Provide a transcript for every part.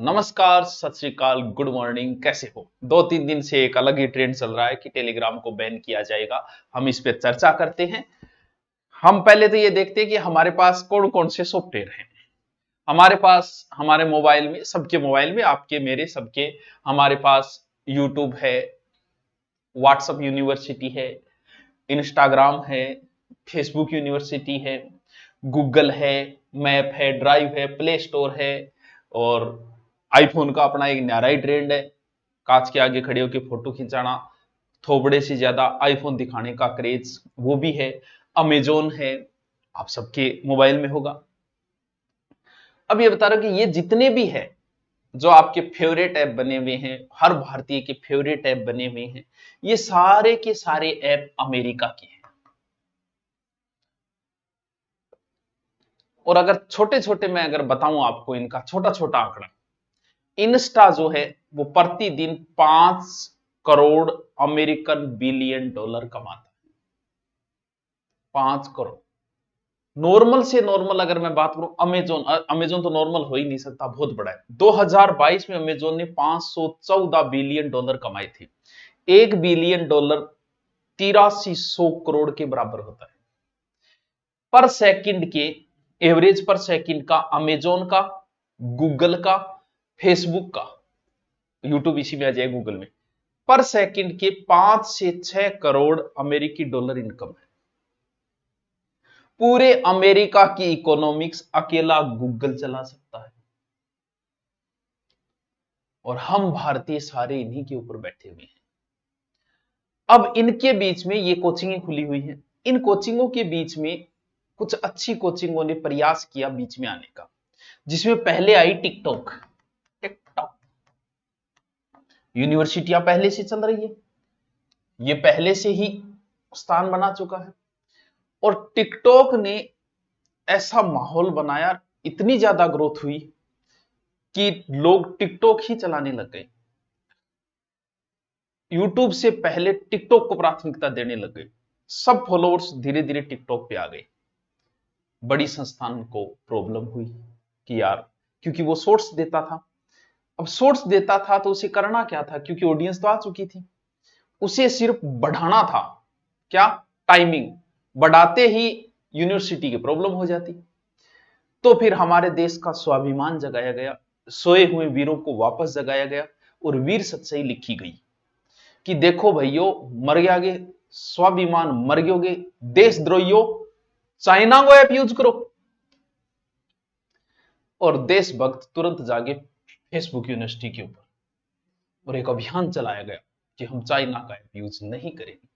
नमस्कार, सत श्री अकाल, गुड मॉर्निंग। कैसे हो? 2-3 दिन से एक अलग ही ट्रेंड चल रहा है कि टेलीग्राम को बैन किया जाएगा। हम इस पे चर्चा करते हैं। हम पहले तो ये देखते हैं कि हमारे पास कौन कौन से सॉफ्टवेयर हैं। हमारे पास हमारे मोबाइल में, सबके मोबाइल में, आपके मेरे सबके, हमारे पास यूट्यूब है, व्हाट्सएप यूनिवर्सिटी है, इंस्टाग्राम है, फेसबुक यूनिवर्सिटी है, गूगल है, मैप है, ड्राइव है, प्ले स्टोर है। और आईफोन का अपना एक न्यारा ही ट्रेंड है, कांच के आगे खड़े होकर फोटो खिंचाना, थोबड़े से ज्यादा आईफोन दिखाने का क्रेज, वो भी है। अमेजोन है, आप सबके मोबाइल में होगा। अब ये बता रहा हूं कि ये जितने भी है जो आपके फेवरेट ऐप बने हुए हैं, हर भारतीय के फेवरेट ऐप बने हुए हैं, ये सारे के सारे ऐप अमेरिका के हैं। और अगर छोटे छोटे मैं अगर बताऊं आपको इनका छोटा छोटा आंकड़ा, इंस्टा जो है वो प्रतिदिन 5 करोड़ अमेरिकन बिलियन डॉलर कमाता है। 5 करोड़। नॉर्मल से नॉर्मल अगर मैं बात करूं, अमेजोन अमेजोन तो नॉर्मल हो ही नहीं सकता, बहुत बड़ा है। 2022 में अमेजोन ने 514 बिलियन डॉलर कमाए थे। 1 बिलियन डॉलर 8300 करोड़ के बराबर होता है। पर सेकंड के एवरेज पर सेकंड का अमेजोन का, गूगल का, फेसबुक का, यूट्यूब इसी में आ जाए गूगल में, पर सेकंड के 5 से 6 करोड़ अमेरिकी डॉलर इनकम है। पूरे अमेरिका की इकोनॉमिक्स अकेला गूगल चला सकता है। और हम भारतीय सारे इन्हीं के ऊपर बैठे हुए हैं। अब इनके बीच में ये कोचिंगें खुली हुई हैं। इन कोचिंगों के बीच में कुछ अच्छी कोचिंगों ने प्रयास किया बीच में आने का, जिसमें पहले आई टिकटॉक। टिकटॉक यूनिवर्सिटियां पहले से चल रही है, ये पहले से ही स्थान बना चुका है। और टिकटॉक ने ऐसा माहौल बनाया, इतनी ज्यादा ग्रोथ हुई कि लोग टिकटॉक ही चलाने लग गए। यूट्यूब से पहले टिकटॉक को प्राथमिकता देने लग गए। सब फॉलोअर्स धीरे धीरे टिकटॉक पे आ गए। बड़ी संस्थान को प्रॉब्लम हुई कि यार, क्योंकि वो शॉर्ट्स देता था। अब शॉर्ट्स देता था तो उसे करना क्या था, क्योंकि ऑडियंस तो आ चुकी थी, उसे सिर्फ बढ़ाना था। क्या? टाइमिंग बढ़ाते ही यूनिवर्सिटी की प्रॉब्लम हो जाती। तो फिर हमारे देश का स्वाभिमान जगाया गया, सोए हुए वीरों को वापस जगाया गया और वीर सच्चाई लिखी गई कि देखो भैयो, मर गया, स्वाभिमान मर गयोगे, देशद्रोहियों, चाइना को ऐप यूज करो। और देशभक्त तुरंत जागे फेसबुक यूनिवर्सिटी के ऊपर और एक अभियान चलाया गया कि हम चाइना का ऐप यूज नहीं करेंगे,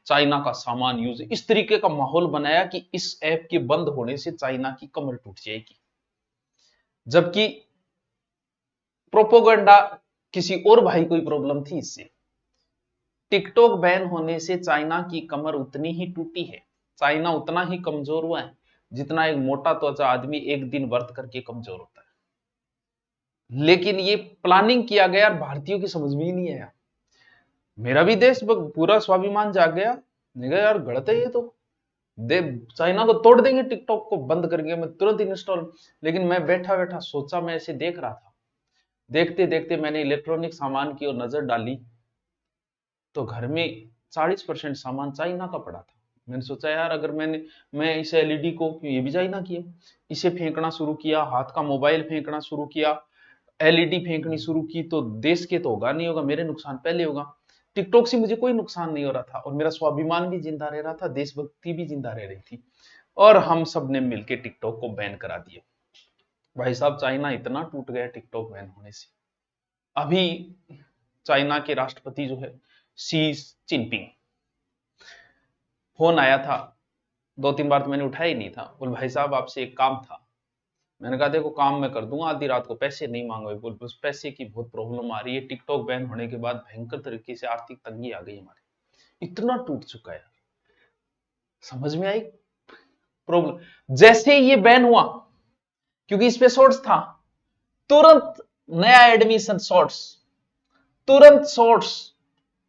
चाइना का सामान यूज। इस तरीके का माहौल बनाया कि इस ऐप के बंद होने से चाइना की कमर टूट जाएगी। जबकि प्रोपोगंडा किसी और भाई को प्रॉब्लम थी इससे। टिकटॉक बैन होने से चाइना की कमर उतनी ही टूटी है, चाइना उतना ही कमजोर हुआ है जितना एक मोटा त्वचा आदमी एक दिन व्रत करके कमजोर होता है। लेकिन ये प्लानिंग किया गया, भारतीयों की समझ में ही नहीं आया। मेरा भी देश पूरा स्वाभिमान जाग गया, नहीं यार गलत है ये तो, दे चाइना को तोड़ देंगे, टिकटॉक को बंद करके मैं तुरंत इंस्टॉल। लेकिन मैं बैठा बैठा सोचा, मैं ऐसे देख रहा था, देखते देखते मैंने इलेक्ट्रॉनिक सामान की ओर नजर डाली तो घर में 40% सामान चाइना का पड़ा था। मैंने सोचा यार, अगर मैं इस एलईडी को, ये भी चाइना की है, इसे फेंकना शुरू किया, हाथ का मोबाइल फेंकना शुरू किया, एलईडी फेंकनी शुरू की, तो देश के तो होगा नहीं होगा, मेरे नुकसान पहले होगा। टिकटॉक से मुझे कोई नुकसान नहीं हो रहा था और मेरा स्वाभिमान भी जिंदा रह रहा था, देशभक्ति भी जिंदा रह रही थी। और हम सब ने मिलकर टिकटॉक को बैन करा दिया। भाई साहब, चाइना इतना टूट गया टिकटॉक बैन होने से। अभी चाइना के राष्ट्रपति जो है शी जिनपिंग, फोन आया था 2-3 बार, तो मैंने उठाया ही नहीं था। बोल भाई साहब आपसे एक काम था। मैंने कहा देखो, काम मैं कर दूंगा, आधी रात को पैसे नहीं मांगो। बोल बस पैसे की बहुत प्रॉब्लम आ रही है, टिकटॉक बैन होने के बाद भयंकर तरीके से आर्थिक तंगी आ गई हमारी, इतना टूट चुका है। समझ में आई प्रॉब्लम? जैसे ये बैन हुआ, क्योंकि इस पे शॉर्ट्स था, तुरंत नया एडमिशन शॉर्ट्स, तुरंत शॉर्ट्स,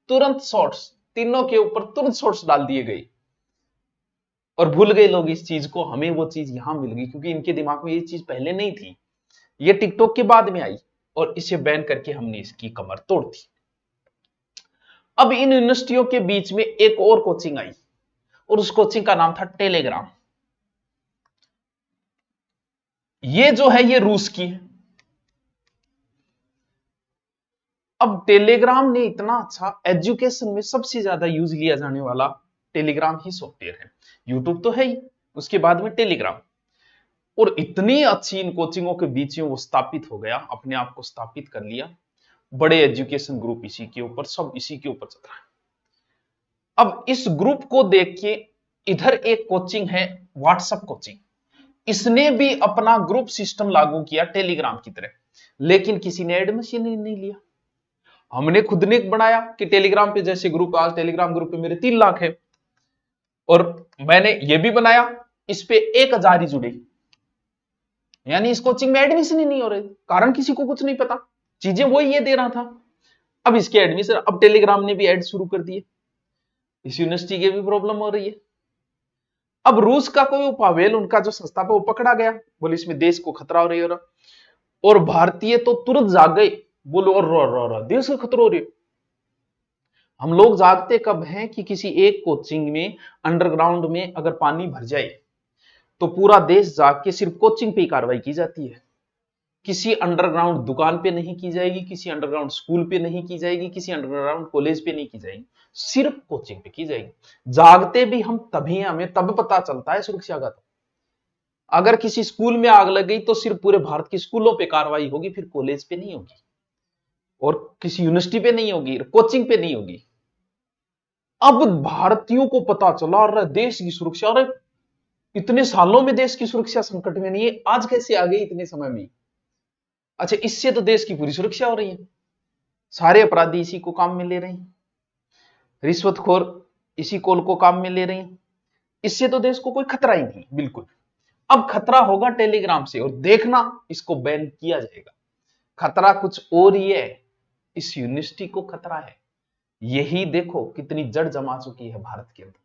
तुरंत शॉर्ट्स, तीनों के ऊपर तुरंत शॉर्ट्स डाल दिए गए। और भूल गए लोग इस चीज को, हमें वो चीज यहां मिल गई, क्योंकि इनके दिमाग में ये चीज पहले नहीं थी, ये टिकटॉक के बाद में आई। और इसे बैन करके हमने इसकी कमर तोड़ दी। अब इन यूनिवर्सिटियों के बीच में एक और कोचिंग आई और उस कोचिंग का नाम था टेलीग्राम। ये जो है ये रूस की है। अब टेलीग्राम ने इतना अच्छा, एजुकेशन में सबसे ज्यादा यूज लिया जाने वाला टेलीग्राम ही सॉफ्टवेयर है। यूट्यूब तो है ही, उसके बाद में टेलीग्राम। और इतनी अच्छी इन कोचिंगों के बीच में वो स्थापित हो गया, अपने आप को स्थापित कर लिया। बड़े एजुकेशन ग्रुप इसी के ऊपर, सब इसी के ऊपर चल रहा है। अब इस ग्रुप को देख के इधर एक कोचिंग है व्हाट्सएप कोचिंग, इसने भी अपना ग्रुप सिस्टम लागू किया टेलीग्राम की तरह, लेकिन किसी ने एडमिशन नहीं लिया। हमने खुद ने बनाया कि टेलीग्राम पे जैसे ग्रुप, आज टेलीग्राम ग्रुप पे मेरे 3 लाख है, और मैंने ये भी बनाया, इस पे 1000 ही जुड़े, यानी इस कोचिंग में एडमिशन ही नहीं हो रहे, कारण किसी को कुछ नहीं पता, चीजें वही ये दे रहा था। अब इसके एडमिशन, अब टेलीग्राम ने भी ऐड शुरू कर दिए, इस यूनिवर्सिटी की भी प्रॉब्लम हो रही है। अब रूस का कोई पावेल, उनका जो संस्था वो पकड़ा गया, बोले इसमें देश को खतरा हो रही है, और भारतीय तो तुरंत जाग गए, बोलो और देश को खतरा हो रही है। हम लोग जागते कब हैं कि किसी एक कोचिंग में अंडरग्राउंड में अगर पानी भर जाए तो पूरा देश जाग के सिर्फ कोचिंग पे ही कार्रवाई की जाती है, किसी अंडरग्राउंड दुकान पे नहीं की जाएगी, किसी अंडरग्राउंड स्कूल पे नहीं की जाएगी, किसी अंडरग्राउंड कॉलेज पे नहीं की जाएगी, सिर्फ कोचिंग पे की जाएगी। जागते भी हम तभी हैं, हमें तब पता चलता है सुरक्षा का। तो अगर किसी स्कूल में आग लग गई तो सिर्फ पूरे भारत के स्कूलों पे कार्रवाई होगी, फिर कॉलेज पे नहीं होगी, और किसी यूनिवर्सिटी पे नहीं होगी, कोचिंग पे नहीं होगी। अब भारतीयों को पता चला, और देश की सुरक्षा, और इतने सालों में देश की सुरक्षा संकट में नहीं है, आज कैसे आ गई इतने समय में? अच्छा, इससे तो देश की पूरी सुरक्षा हो रही है, सारे अपराधी इसी को काम में ले रहे हैं, रिश्वतखोर इसी कोल को काम में ले रहे हैं, इससे तो देश को कोई खतरा ही नहीं, बिल्कुल। अब खतरा होगा टेलीग्राम से, और देखना इसको बैन किया जाएगा। खतरा कुछ और ही है, इस यूनिवर्सिटी को खतरा है। यही देखो कितनी जड़ जमा चुकी है भारत के अंदर।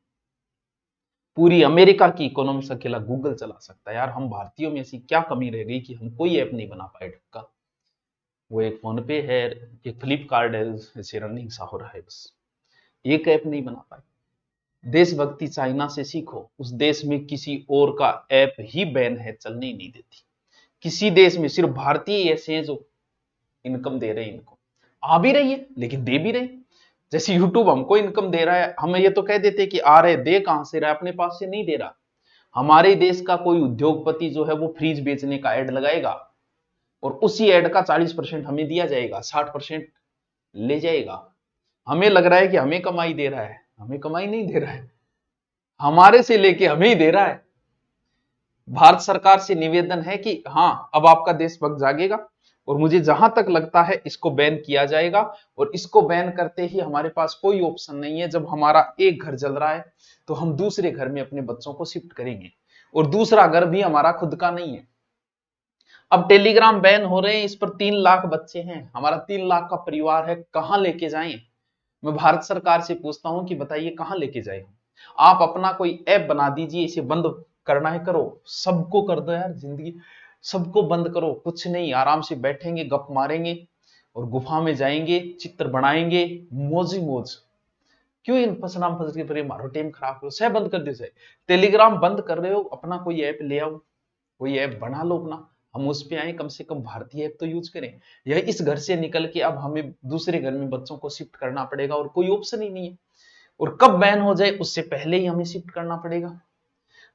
पूरी अमेरिका की इकोनॉमी से अकेला गूगल चला सकता है। यार, हम भारतीयों में ऐसी क्या कमी रह गई कि हम कोई ऐप नहीं बना पाए ढंग का? वो एक फोन पे है, एक फ्लिपकार्ट है, ऐसे रनिंग सा हो रहा है, बस एक ऐप नहीं बना पाए। देशभक्ति चाइना से सीखो, उस देश में किसी और का ऐप ही बैन है, चलने ही नहीं देती। किसी देश में सिर्फ भारतीय ऐसे हैं जो इनकम दे रहे हैं, इनको आ भी रही है लेकिन दे भी रहे। जैसे यूट्यूब हमको इनकम दे रहा है, हम ये तो कह देते कि आ रहे, दे कहां से रहा है, अपने पास से नहीं दे रहा। हमारे देश का कोई उद्योगपति जो है वो फ्रिज बेचने का ऐड लगाएगा, और उसी ऐड का 40% हमें दिया जाएगा, 60% ले जाएगा। हमें लग रहा है कि हमें कमाई दे रहा है, हमें कमाई नहीं दे रहा है, हमारे से लेके हमें ही दे रहा है। भारत सरकार से निवेदन है कि हाँ, अब आपका देशभक्त जागेगा, और मुझे जहां तक लगता है इसको बैन किया जाएगा, और इसको बैन करते ही हमारे पास कोई ऑप्शन नहीं है। जब हमारा एक घर जल रहा है तो हम दूसरे घर में अपने बच्चों को शिफ्ट करेंगे, और दूसरा घर भी हमारा खुद का नहीं है। अब टेलीग्राम बैन हो रहे हैं, इस पर 3 लाख बच्चे हैं, हमारा 3 लाख का परिवार है, कहां लेके जाएं? मैं भारत सरकार से पूछता हूं कि बताइए कहां लेके जाए? आप अपना कोई ऐप बना दीजिए, इसे बंद करना है करो, सबको कर दो यार, जिंदगी सबको बंद करो, कुछ नहीं, आराम से बैठेंगे, गप मारेंगे, और गुफा में जाएंगे, चित्र बनाएंगे, मौज ही मौज। क्यों इन फसनाम फस के पर मारो टाइम खराब करो? सह बंद कर दो, सह टेलीग्राम बंद कर रहे हो, अपना कोई ऐप ले आओ, कोई ऐप बना लो अपना, हम उस पे आए, कम से कम भारतीय ऐप तो यूज करें। यह इस घर से निकल के अब हमें दूसरे घर में बच्चों को शिफ्ट करना पड़ेगा, और कोई ऑप्शन ही नहीं है, और कब बैन हो जाए उससे पहले ही हमें शिफ्ट करना पड़ेगा।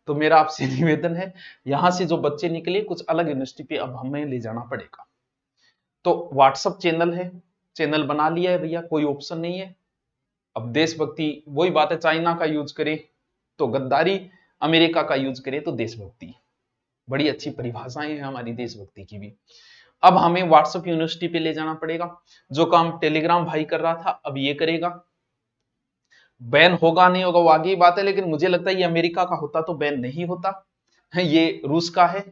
तो मेरा आपसे निवेदन है, यहां से जो बच्चे निकले कुछ अलग यूनिवर्सिटी पे अब हमें ले जाना पड़ेगा। तो व्हाट्सएप चैनल है, चैनल बना लिया है भैया, कोई ऑप्शन नहीं है। अब देशभक्ति, वही बात है, चाइना का यूज करे तो गद्दारी, अमेरिका का यूज करे तो देशभक्ति। बड़ी अच्छी परिभाषाएं हैं हमारी देशभक्ति की भी। अब हमें व्हाट्सएप यूनिवर्सिटी पे ले जाना पड़ेगा, जो काम टेलीग्राम भाई कर रहा था अब ये करेगा। बैन होगा नहीं होगा वो आगे की बात है, लेकिन मुझे लगता है ये अमेरिका का होता तो बैन नहीं होता, ये रूस का है,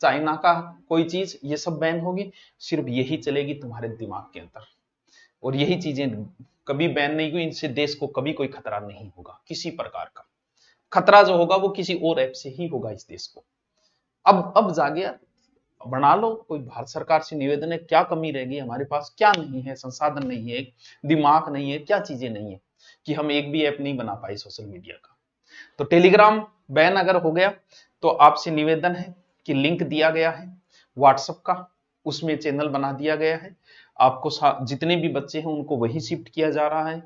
चाइना का कोई चीज, ये सब बैन होगी, सिर्फ यही चलेगी तुम्हारे दिमाग के अंदर, और यही चीजें कभी बैन नहीं हुई, इनसे देश को कभी कोई खतरा नहीं होगा, किसी प्रकार का खतरा जो होगा वो किसी और ऐप से ही होगा इस देश को। अब जागे यार, बना लो, कोई भारत सरकार से निवेदन है, क्या कमी रह गई हमारे पास, क्या नहीं है, संसाधन नहीं है, दिमाग नहीं है, क्या चीजें नहीं है कि हम एक भी ऐप नहीं बना पाए सोशल मीडिया का। तो टेलीग्राम बैन अगर हो गया तो आपसे निवेदन है कि लिंक दिया गया है व्हाट्सएप का, उसमें चैनल बना दिया गया है, आपको जितने भी बच्चे हैं उनको वही शिफ्ट किया जा रहा है।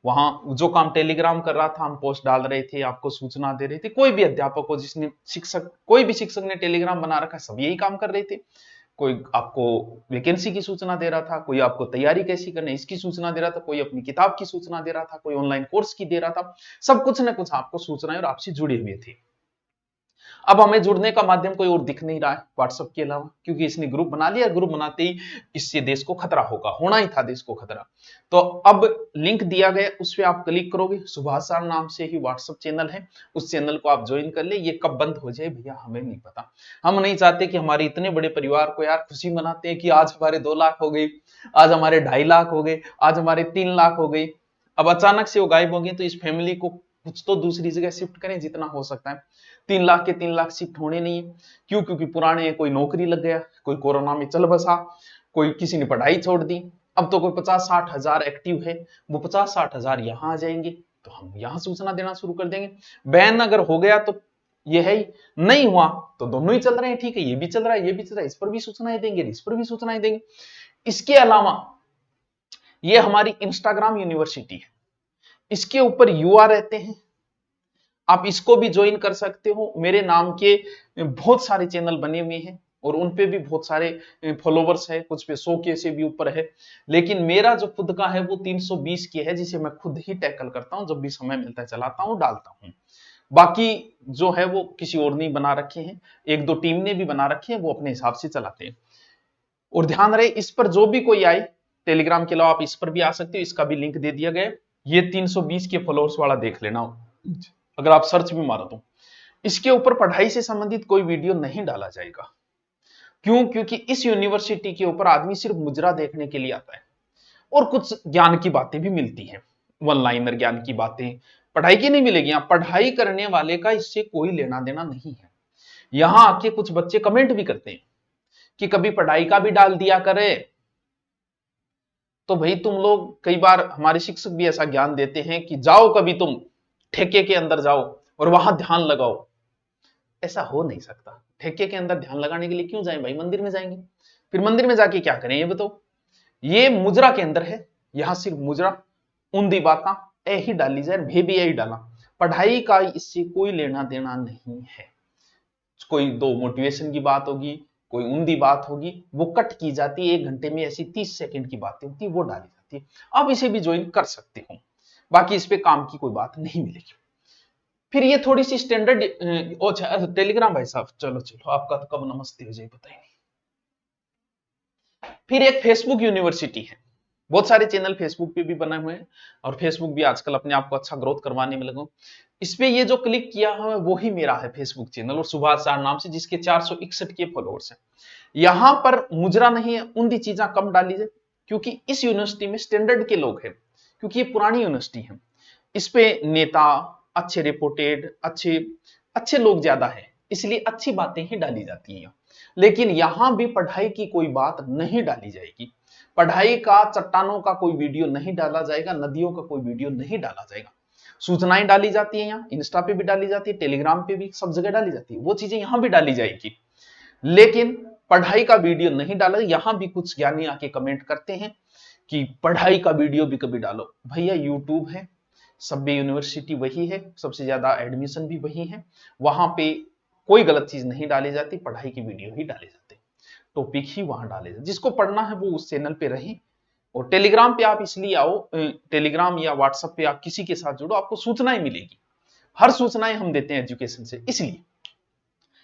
वहां जो काम टेलीग्राम कर रहा था, हम पोस्ट डाल रहे थे, आपको सूचना दे रहे थे, कोई भी अध्यापक हो, जिसने शिक्षक, कोई भी शिक्षक ने टेलीग्राम बना रखा है, सब यही काम कर रहे थे। कोई आपको वैकेंसी की सूचना दे रहा था, कोई आपको तैयारी कैसी करनी है इसकी सूचना दे रहा था, कोई अपनी किताब की सूचना दे रहा था, कोई ऑनलाइन कोर्स की दे रहा था, सब कुछ ना कुछ आपको सूचनाएं और आपसे जुड़े हुए थे। अब हमें जुड़ने का माध्यम कोई और दिख नहीं रहा है व्हाट्सएप के अलावा, क्योंकि इसने ग्रुप बना लिया, ग्रुप बनाते ही इससे देश को खतरा होगा, होना ही था देश को खतरा। तो अब लिंक दिया गया, उस पर आप क्लिक करोगे, सुभाष सर नाम से ही व्हाट्सएप चैनल है, उस चैनल को आप ज्वाइन कर ले। ये कब बंद हो जाए भैया हमें नहीं पता, हम नहीं चाहते कि हमारे इतने बड़े परिवार को यार खुशी मनाते हैं कि आज हमारे 2 लाख हो गए, आज हमारे 2.5 लाख हो गए, आज हमारे 3 लाख हो गए, अब अचानक से वो गायब हो गए, तो इस फैमिली को कुछ तो दूसरी जगह शिफ्ट करें जितना हो सकता है। 3 लाख के 3 लाख शिफ्ट होने नहीं है, क्यों? क्योंकि पुराने कोई नौकरी लग गया, कोई कोरोना में चल बसा, कोई किसी ने पढ़ाई छोड़ दी, अब तो कोई 50-60 हजार एक्टिव है, वो 50-60 हजार यहाँ आ जाएंगे, तो हम यहाँ सूचना देना शुरू कर देंगे। बैन अगर हो गया तो ये है ही, नहीं हुआ तो दोनों ही चल रहे हैं, ठीक है, ये भी चल रहा है, ये भी चल रहा है, इस पर भी सूचनाएं देंगे, इस पर भी सूचनाएं देंगे। इसके अलावा ये हमारी इंस्टाग्राम यूनिवर्सिटी है, इसके ऊपर यूआर रहते हैं, आप इसको भी ज्वाइन कर सकते हो। मेरे नाम के बहुत सारे चैनल बने हुए हैं और उनपे भी बहुत सारे फॉलोवर्स है, कुछ पे 100 के से भी ऊपर है, लेकिन मेरा जो खुद का है वो 320 के है, जिसे मैं खुद ही टैकल करता हूं, जब भी समय मिलता है चलाता हूं, डालता हूं। बाकी जो है वो किसी और ने बना रखे हैं, 1-2 टीम ने भी बना रखे हैं, वो अपने हिसाब से चलाते हैं। और ध्यान रहे, इस पर जो भी कोई आए, टेलीग्राम के अलावा आप इस पर भी आ सकते हो, इसका भी लिंक दे दिया गया। ये 320 के फॉलोअर्स वाला देख लेना, अगर आप सर्च भी मारो तो इसके ऊपर पढ़ाई से संबंधित कोई वीडियो नहीं डाला जाएगा। क्यों? क्योंकि इस यूनिवर्सिटी के ऊपर आदमी सिर्फ मुजरा देखने के लिए आता है और कुछ ज्ञान की बातें भी मिलती हैं, वन लाइनर ज्ञान की बातें, पढ़ाई की नहीं मिलेगी। यहां पढ़ाई करने वाले का इससे कोई लेना देना नहीं है। यहां आके कुछ बच्चे कमेंट भी करते हैं कि कभी पढ़ाई का भी डाल दिया करे, तो भाई तुम लोग, कई बार हमारे शिक्षक भी ऐसा ज्ञान देते हैं कि जाओ कभी तुम ठेके के अंदर जाओ और वहां ध्यान लगाओ। ऐसा हो नहीं सकता, ठेके के अंदर ध्यान लगाने के लिए क्यों जाएं भाई, मंदिर में जाएंगे, फिर मंदिर में जाके क्या करें ये बताओ। ये मुजरा के अंदर है, यहां सिर्फ मुजरा, उन्दी बाता ए ही डाली जाए, भे भी यही डाला, पढ़ाई का इससे कोई लेना देना नहीं है। कोई 2 मोटिवेशन की बात होगी, कोई उन्दी बात होगी, वो कट की जाती है, 1 घंटे में ऐसी 30 सेकंड की बातें होती है, वो डाली जाती है। आप इसे भी ज्वाइन कर सकते हो, बाकी इस पे काम की कोई बात नहीं मिलेगी। फिर ये थोड़ी सी स्टैंडर्ड, टेलीग्राम भाई साहब, चलो चलो, आपका तो कब नमस्ते हो जाए पता ही नहीं। फिर एक फेसबुक यूनिवर्सिटी है, बहुत सारे चैनल फेसबुक पे भी बने हुए हैं और फेसबुक भी आजकल अपने आप को अच्छा ग्रोथ करवाने में लगा। इस पे ये जो क्लिक किया है वो ही मेरा है फेसबुक चैनल, और सुभाष सर नाम से, जिसके 461 के फॉलोअर्स हैं। यहां पर मुजरा नहीं है, उनकी चीजें कम डाली जाए, क्योंकि इस यूनिवर्सिटी में स्टैंडर्ड के लोग हैं, क्योंकि ये पुरानी यूनिवर्सिटी है, इस पे नेता, अच्छे रिपोर्टेड, अच्छे अच्छे लोग ज्यादा है, इसलिए अच्छी बातें ही डाली जाती हैं। लेकिन यहां भी पढ़ाई की कोई बात नहीं डाली जाएगी, पढ़ाई का, चट्टानों का कोई वीडियो नहीं डाला जाएगा, नदियों का कोई वीडियो नहीं डाला जाएगा। सूचनाएं डाली जाती है, यहाँ इंस्टा पे भी डाली जाती है, टेलीग्राम पे भी, सब जगह डाली जाती है, वो चीजें यहां भी डाली जाएगी, लेकिन पढ़ाई का वीडियो नहीं डाला। यहां भी कुछ ज्ञानी आके कमेंट करते हैं कि पढ़ाई का वीडियो भी कभी डालो। भैया यूट्यूब है, सभ्य यूनिवर्सिटी वही है, सबसे ज्यादा एडमिशन भी वही है, वहां पे कोई गलत चीज नहीं डाली जाती, पढ़ाई की वीडियो ही डाले जाते, टॉपिक ही वहां डाले जाते। जिसको पढ़ना है वो उस चैनल पे रहे। और टेलीग्राम पे आप इसलिए आओ, टेलीग्राम या व्हाट्सएप पे आप किसी के साथ जुड़ो, आपको सूचनाएं मिलेगी, हर सूचनाएं हम देते हैं एजुकेशन से, इसलिए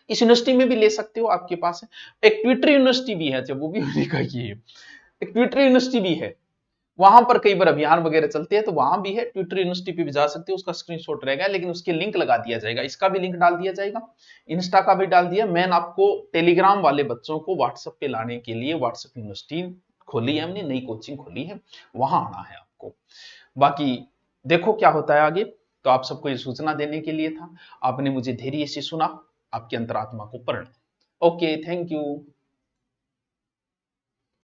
इस यूनिवर्सिटी में भी ले सकते हो, आपके पास है। एक ट्विटर यूनिवर्सिटी भी है, जब वो भी उन्हीं का ही है, एक ट्विटर यूनिवर्सिटी भी है, वहां पर कई बार अभियान वगैरह चलते हैं, तो वहां भी है, ट्विटर यूनिवर्सिटी पे भी जा सकते हो, उसका स्क्रीनशॉट रहेगा, लेकिन उसके लिंक लगा दिया जाएगा, इसका भी लिंक डाल दिया जाएगा, इंस्टा का भी डाल दिया। मैंने आपको टेलीग्राम वाले बच्चों को व्हाट्सएप पे लाने के लिए व्हाट्सएप यूनिवर्सिटी खोली है, हमने नई कोचिंग खोली है, वहां आना है आपको। बाकी देखो क्या होता है आगे। तो आप सबको ये सूचना देने के लिए था, आपने मुझे धैर्य से सुना, आपकी अंतरात्मा को प्रणाम। Okay, thank you.